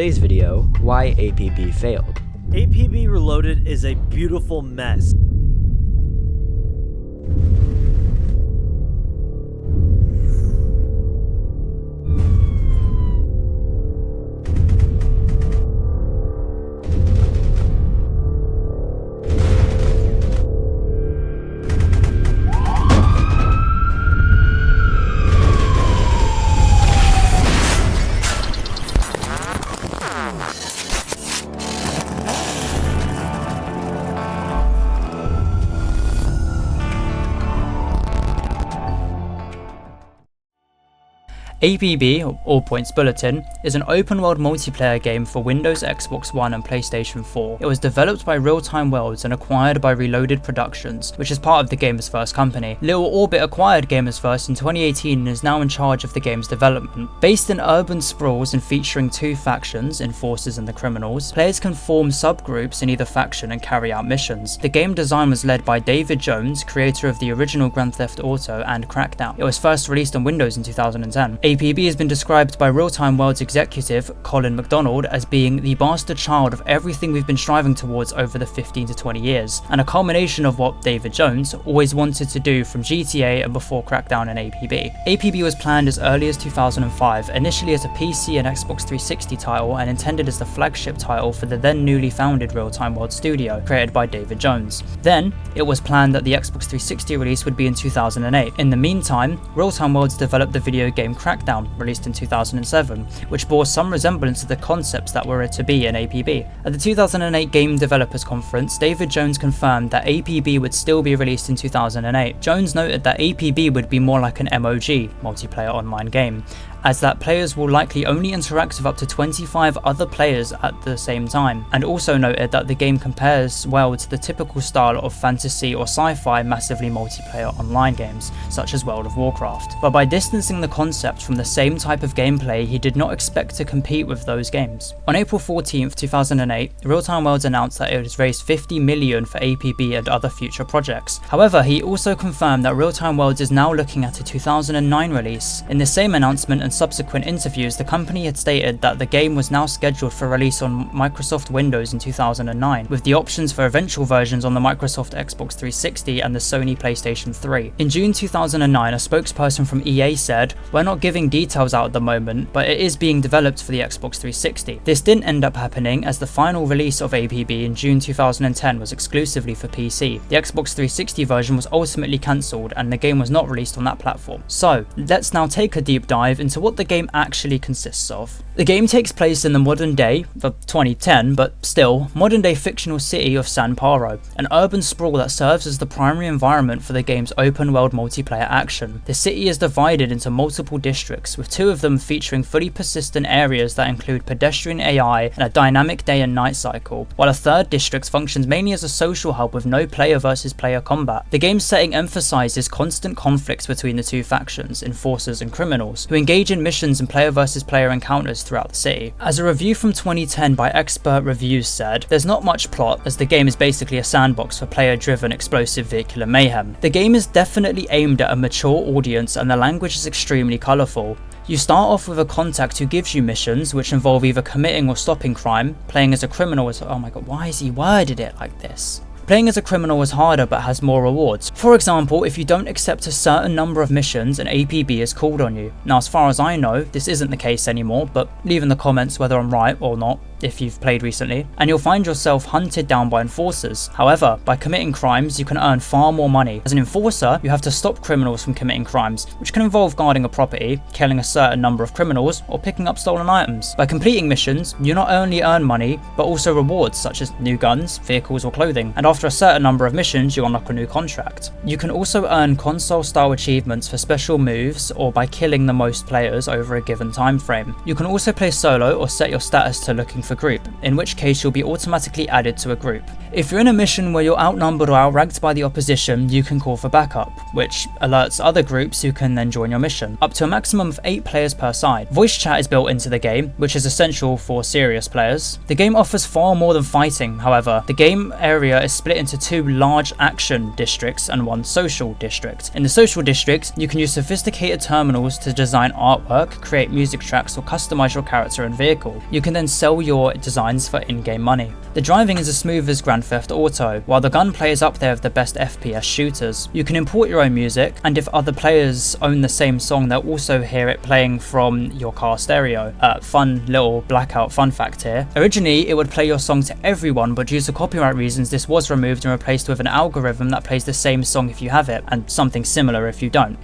today's video, why APB failed. APB Reloaded is a beautiful mess. APB, or All Points Bulletin, is an open-world multiplayer game for Windows, Xbox One and PlayStation 4. It was developed by Real Time Worlds and acquired by Reloaded Productions, which is part of the Gamers First company. Little Orbit acquired Gamers First in 2018 and is now in charge of the game's development. Based in urban sprawls and featuring two factions, Enforcers and the Criminals, players can form subgroups in either faction and carry out missions. The game design was led by David Jones, creator of the original Grand Theft Auto and Crackdown. It was first released on Windows in 2010. APB has been described by Real Time Worlds executive Colin McDonald as being the bastard child of everything we've been striving towards over the 15 to 20 years, and a culmination of what David Jones always wanted to do from GTA and before Crackdown and APB. APB was planned as early as 2005, initially as a PC and Xbox 360 title and intended as the flagship title for the then newly founded Real Time Worlds studio, created by David Jones. Then, it was planned that the Xbox 360 release would be in 2008. In the meantime, Real Time Worlds developed the video game Crackdown, released in 2007, which bore some resemblance to the concepts that were to be in APB. At the 2008 Game Developers Conference, David Jones confirmed that APB would still be released in 2008. Jones noted that APB would be more like an MOG, multiplayer online game, as that players will likely only interact with up to 25 other players at the same time, and also noted that the game compares well to the typical style of fantasy or sci-fi massively multiplayer online games, such as World of Warcraft. But by distancing the concept from the same type of gameplay, he did not expect to compete with those games. On April 14th, 2008, Real Time Worlds announced that it has raised $50 million for APB and other future projects. However, he also confirmed that Real Time Worlds is now looking at a 2009 release. In the same announcement and subsequent interviews, the company had stated that the game was now scheduled for release on Microsoft Windows in 2009, with the options for eventual versions on the Microsoft Xbox 360 and the Sony PlayStation 3. In June 2009, a spokesperson from EA said, "We're not giving details out at the moment, but it is being developed for the Xbox 360. This didn't end up happening, as the final release of APB in June 2010 was exclusively for PC. The Xbox 360 version was ultimately cancelled and the game was not released on that platform." So, let's now take a deep dive into what the game actually consists of. The game takes place in the modern day, of 2010, but still, modern day fictional city of San Paro, an urban sprawl that serves as the primary environment for the game's open world multiplayer action. The city is divided into multiple districts, with two of them featuring fully persistent areas that include pedestrian AI and a dynamic day and night cycle, while a third district functions mainly as a social hub with no player versus player combat. The game's setting emphasizes constant conflicts between the two factions, Enforcers and Criminals, who engage in missions and player versus player encounters throughout the city. As a review from 2010 by Expert Reviews said, "There's not much plot, as the game is basically a sandbox for player-driven explosive vehicular mayhem. The game is definitely aimed at a mature audience and the language is extremely colourful. You start off with a contact who gives you missions which involve either committing or stopping crime. Playing as a criminal is— oh my god, why has he worded it like this? Playing as a criminal is harder but has more rewards. For example, if you don't accept a certain number of missions, an APB is called on you. Now, as far as I know, this isn't the case anymore, but leave in the comments whether I'm right or not if you've played recently, and you'll find yourself hunted down by enforcers. However, by committing crimes, you can earn far more money. As an enforcer, you have to stop criminals from committing crimes, which can involve guarding a property, killing a certain number of criminals, or picking up stolen items. By completing missions, you not only earn money, but also rewards such as new guns, vehicles, or clothing, and after a certain number of missions, you unlock a new contract. You can also earn console-style achievements for special moves, or by killing the most players over a given time frame. You can also play solo or set your status to looking for for group, in which case you'll be automatically added to a group. If you're in a mission where you're outnumbered or outranked by the opposition, you can call for backup, which alerts other groups who can then join your mission, up to a maximum of 8 players per side. Voice chat is built into the game, which is essential for serious players. The game offers far more than fighting, however. The game area is split into 2 large action districts and 1 social district. In the social district, you can use sophisticated terminals to design artwork, create music tracks, or customize your character and vehicle. You can then sell your designs for in-game money. The driving is as smooth as Grand Theft Auto, while the gunplay is up there with the best FPS shooters. You can import your own music, and if other players own the same song, they'll also hear it playing from your car stereo. Fun little blackout fun fact here. Originally, it would play your song to everyone, but due to copyright reasons, this was removed and replaced with an algorithm that plays the same song if you have it, and something similar if you don't.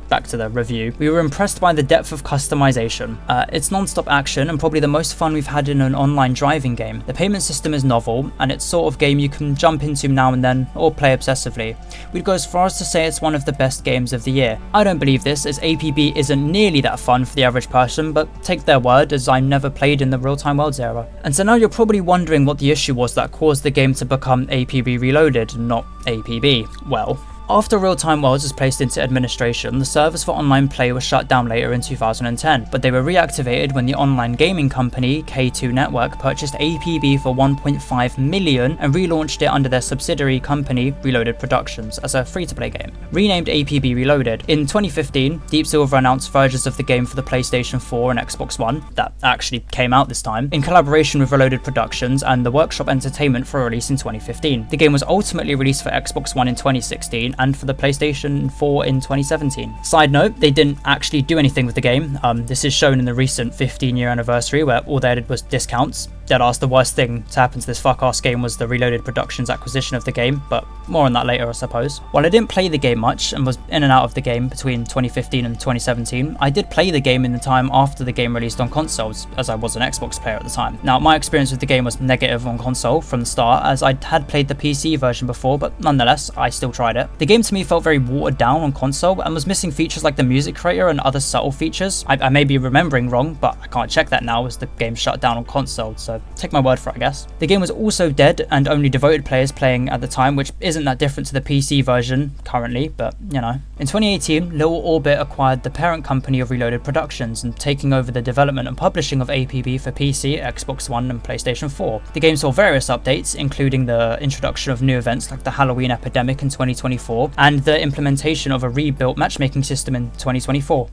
Back to the review. We were impressed by the depth of customization. It's non-stop action and probably the most fun we've had in an online driving game. The payment system is novel, and it's sort of game you can jump into now and then or play obsessively. We'd go as far as to say it's one of the best games of the year. I don't believe this, as APB isn't nearly that fun for the average person, but take their word, as I never played in the real-time worlds era. And so now you're probably wondering what the issue was that caused the game to become APB Reloaded, not APB. Well, after Real-Time Worlds was placed into administration, the servers for online play were shut down later in 2010, but they were reactivated when the online gaming company K2 Network purchased APB for $1.5 million and relaunched it under their subsidiary company Reloaded Productions as a free-to-play game. Renamed APB Reloaded, in 2015, Deep Silver announced versions of the game for the PlayStation 4 and Xbox One, that actually came out this time, in collaboration with Reloaded Productions and the Workshop Entertainment for a release in 2015. The game was ultimately released for Xbox One in 2016, and for the PlayStation 4 in 2017. Side note, they didn't actually do anything with the game. This is shown in the recent 15-year anniversary where all they did was discounts. Deadass, the worst thing to happen to this fuck-ass game was the Reloaded Productions acquisition of the game, but more on that later, I suppose. While I didn't play the game much and was in and out of the game between 2015 and 2017, I did play the game in the time after the game released on consoles, as I was an Xbox player at the time. Now, my experience with the game was negative on console from the start, as I had played the PC version before, but nonetheless, I still tried it. The game to me felt very watered down on console and was missing features like the music creator and other subtle features. I may be remembering wrong, but I can't check that now as the game shut down on console, so take my word for it, I guess. The game was also dead and only devoted players playing at the time, which isn't that different to the PC version currently, but you know. In 2018, Little Orbit acquired the parent company of Reloaded Productions and taking over the development and publishing of APB for PC, Xbox One and PlayStation 4. The game saw various updates, including the introduction of new events like the Halloween epidemic in 2024 and the implementation of a rebuilt matchmaking system in 2024.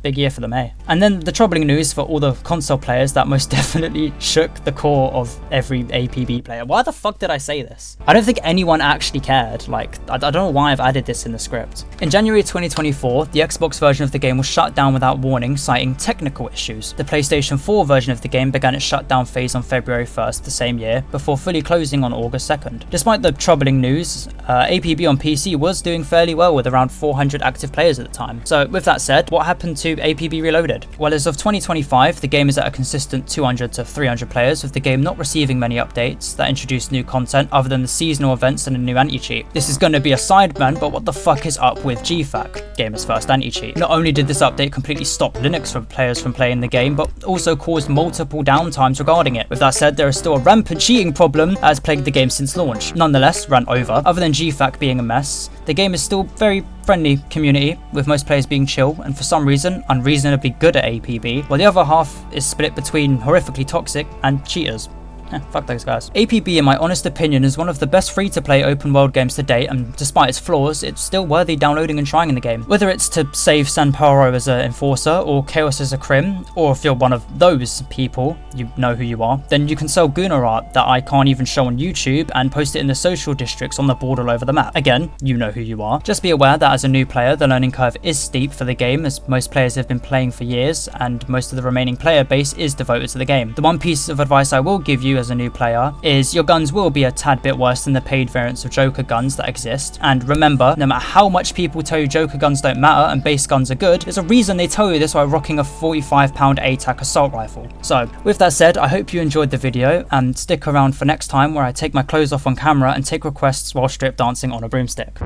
Big year for them, eh? And then the troubling news for all the console players that most definitely shook the core of every APB player. Why the fuck did I say this? I don't think anyone actually cared. Like, I don't know why I've added this in the script. In January 2024, the Xbox version of the game was shut down without warning, citing technical issues. The PlayStation 4 version of the game began its shutdown phase on February 1st the same year, before fully closing on August 2nd. Despite the troubling news, APB on PC was doing fairly well with around 400 active players at the time. So with that said, what happened to APB Reloaded? Well, as of 2025, the game is at a consistent 200 to 300 players, with the game not receiving many updates that introduce new content other than the seasonal events and a new anti-cheat. This is going to be a sideman, but what the fuck is up with GFAQ, Gamer's First Anti-Cheat? Not only did this update completely stop Linux players from playing the game, but also caused multiple downtimes regarding it. With that said, there is still a rampant cheating problem that has plagued the game since launch. Nonetheless, rant over. Other than GFAQ being a mess, the game is still very friendly community, with most players being chill and for some reason unreasonably good at APB, while the other half is split between horrifically toxic and cheaters. Fuck those guys. APB, in my honest opinion, is one of the best free-to-play open-world games to date, and despite its flaws, it's still worthy downloading and trying in the game. Whether it's to save San Paro as an enforcer, or Chaos as a crim, or if you're one of those people, you know who you are, then you can sell Gooner art that I can't even show on YouTube and post it in the social districts on the board all over the map. Again, you know who you are. Just be aware that as a new player, the learning curve is steep for the game, as most players have been playing for years, and most of the remaining player base is devoted to the game. The one piece of advice I will give you as a new player is your guns will be a tad bit worse than the paid variants of Joker guns that exist, and remember, no matter how much people tell you Joker guns don't matter and base guns are good, there's a reason they tell you this while rocking a 45-pound ATAC assault rifle. So with that said, I hope you enjoyed the video, and stick around for next time where I take my clothes off on camera and take requests while strip dancing on a broomstick.